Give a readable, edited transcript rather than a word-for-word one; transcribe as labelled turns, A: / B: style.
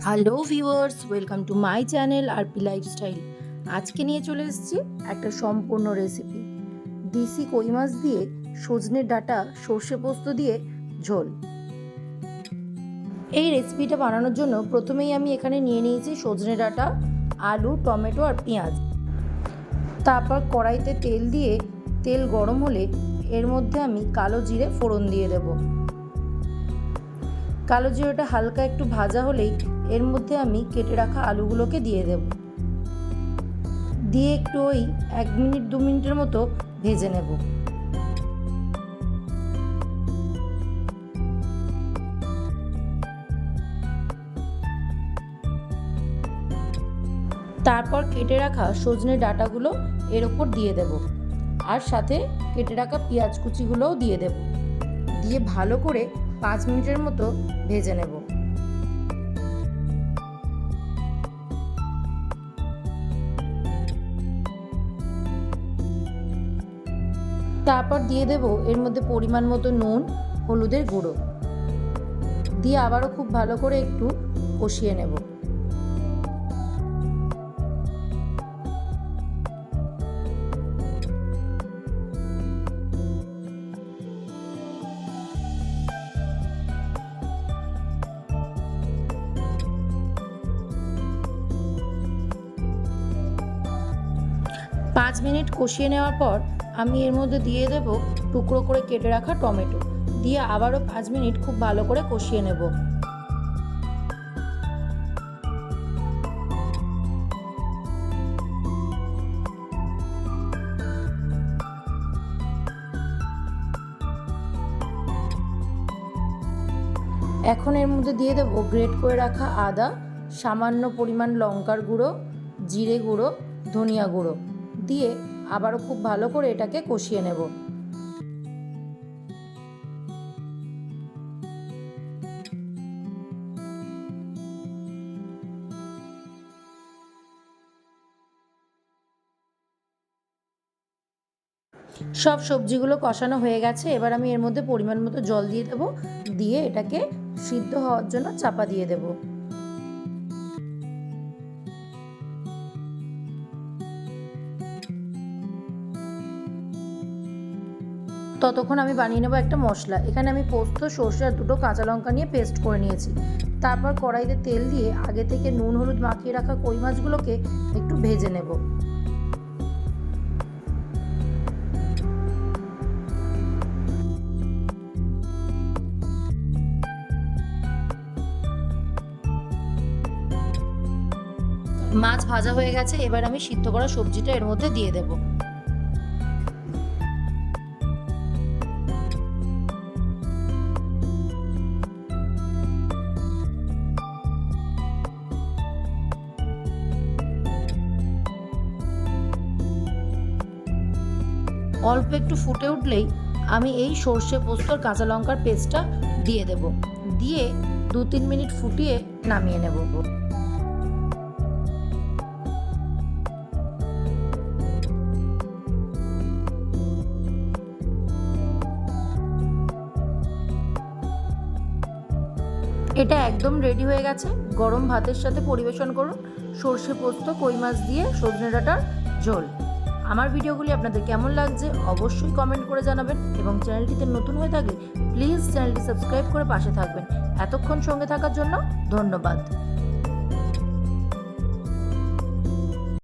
A: Hello viewers, welcome to my channel RP lifestyle. আজকে নিয়ে চলে এসেছি একটা সম্পূর্ণ রেসিপি। দেশি কই মাছ দিয়ে সজনের ডাঁটা সর্ষে পোস্ত দিয়ে ঝোল। এই রেসিপিটা বানানোর জন্য প্রথমেই আমি এখানে নিয়ে নিয়েছি সজনে ডাঁটা, আলু, টমেটো আর পেঁয়াজ। তারপর কড়াইতে তেল দিয়ে তেল গরম হলে এর মধ্যে আমি কালো জিরে ফোড়ন দিয়ে দেব। কালো জিরেটা হালকা একটু ভাজা হলেই এর মধ্যে আমি কেটে রাখা আলুগুলোকে দিয়ে দেব। দিয়ে একটু ওই 1 মিনিট 2 মিনিটের মতো ভেজে নেব। তারপর কেটে রাখা সজনে ডাঁটাগুলো এর ওপর দিয়ে দেব, আর সাথে কেটে রাখা পেঁয়াজ কুচিগুলোও দিয়ে দেব। দিয়ে ভালো করে 5 মিনিটের মতো ভেজে নেব। তারপর দিয়ে দেব এর মধ্যে পরিমাণ মতো নুন, হলুদের গুঁড়ো দিয়ে আবারও খুব ভালো করে একটু কষিয়ে নেব। পাঁচ মিনিট কষিয়ে নেওয়ার পর আমি এর মধ্যে দিয়ে দেব টুকরো করে কেটে রাখা টমেটো, দিয়ে আবারও 5 মিনিট খুব ভালো করে কষিয়ে নেব। এখন এর মধ্যে দিয়ে দেব গ্রেট করে রাখা আদা, সামান্য পরিমাণ লঙ্কার গুঁড়ো, জিরে গুঁড়ো, ধনিয়া গুঁড়ো দিয়ে আবারও খুব ভালো করে এটাকে কষিয়ে নেব। সব সবজিগুলো কষানো হয়ে গেছে, এবার আমি এর মধ্যে পরিমাণ মতো জল দিয়ে দেব, দিয়ে এটাকে সিদ্ধ হওয়ার জন্য চাপা দিয়ে দেব। ততক্ষণ আমি বানিয়ে নেব একটা মশলা। এখানে আমি পোস্ত, সর্ষে আর 2টো কাঁচা লঙ্কা নিয়ে পেস্ট করে নিয়েছি। তারপর কড়াইতে তেল দিয়ে আগে থেকে নুন হলুদ মাখিয়ে রাখা কই মাছগুলোকে একটু ভেজে নেব। মাছ ভাজা হয়ে গেছে, এবার আমি সিদ্ধ করা সবজিটা এর মধ্যে দিয়ে দেব। অল্প একটু ফুটে উঠলেই আমি এই সর্ষে পোস্তর কাঁচা লঙ্কার পেস্টটা দিয়ে দেব, দিয়ে 2-3 মিনিট ফুটিয়ে নামিয়ে নেব। এটা একদম রেডি হয়ে গেছে। গরম ভাতের সাথে পরিবেশন করুন সর্ষে পোস্ত কই মাছ দিয়ে সজনে ডাঁটার ঝোল। আমার ভিডিওগুলি আপনাদের কেমন লাগছে অবশ্যই কমেন্ট করে জানাবেন, এবং চ্যানেলটিতে নতুন হয়ে থাকলে প্লিজ চ্যানেলটি সাবস্ক্রাইব করে পাশে থাকবেন। এতক্ষণ সঙ্গে থাকার জন্য ধন্যবাদ।